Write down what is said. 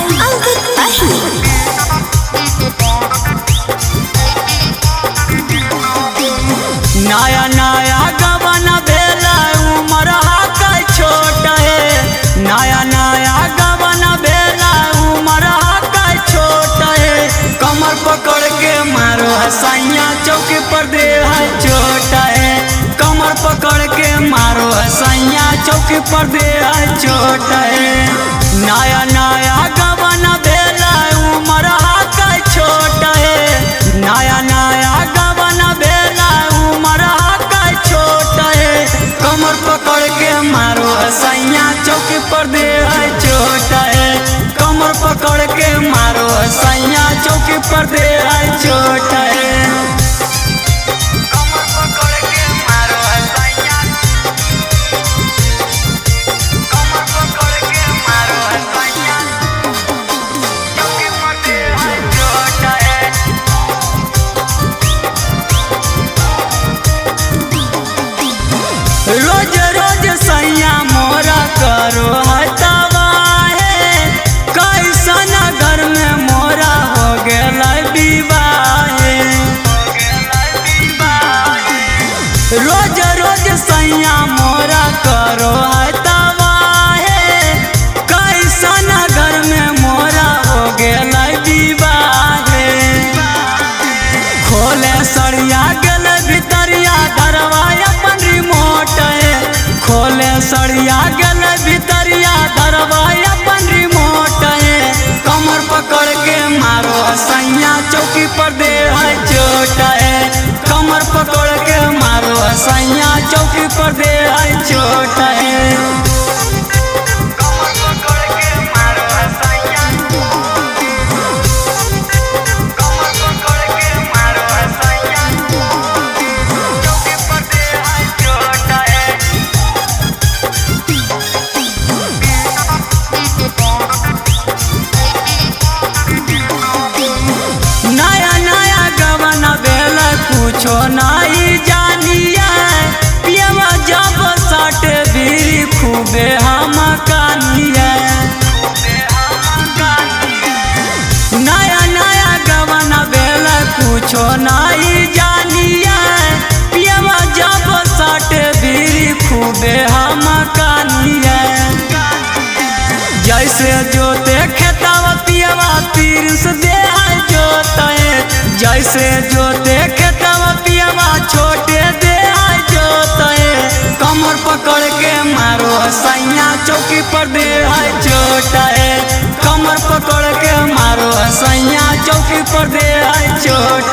Angkat Ahi. नया नया गवन बेला उमर का छोट है। नया नया गवन बेला उमर का छोट है। कमर पकड़ के मारो हसैया चौकी पर दे है छोट है। कमर पकड़ के मारो हसैया चौकी पर दे है छोट है। नया नया गवन बेला उमर का छोट है। नया नया गवन बेला उमर का छोट है। कमर पकड़ के मारो हसैया चौकी पर दे है छोट है। कमर पकड़ के मारो हसैया चौकी पर दे है छोट है। रोज रोज सैया मोरा करो हतावा है। कैसन घर में मोरा हो गया विवाह। रोज रोज सैया मोरा करो हतावा है। कैसन घर में मोरा हो गया विवाह। खोले सड़िया गल भितरिया धरवा अपन रिमोट है। खोले सड़िया गल भितरिया धरवा अपन रिमोट है। कमर पकड़ के मारो हसैया चौकी पर दे है चोट है। कमर पकड़ के मारो हसैया चौकी पर दे है चोट है। नया नया गवन बेला कुछो नहीं जानिया। पियवा जब सट भी खूबे हम कानिया। नया नया गवन बेला कुछो नहीं जानिया। पियवा जब सट भी खूबे हम कानिया। जैसे जोते खेतवा पियवा तीर से दे है जोते। जैसे जोते खेतवा पियवा छोटे दे है जोते। कमर पकड़ के मारो हसैया चौकी पर दे है चोट है। कमर पकड़ के मारो हसैया चौकी पर दे है चोट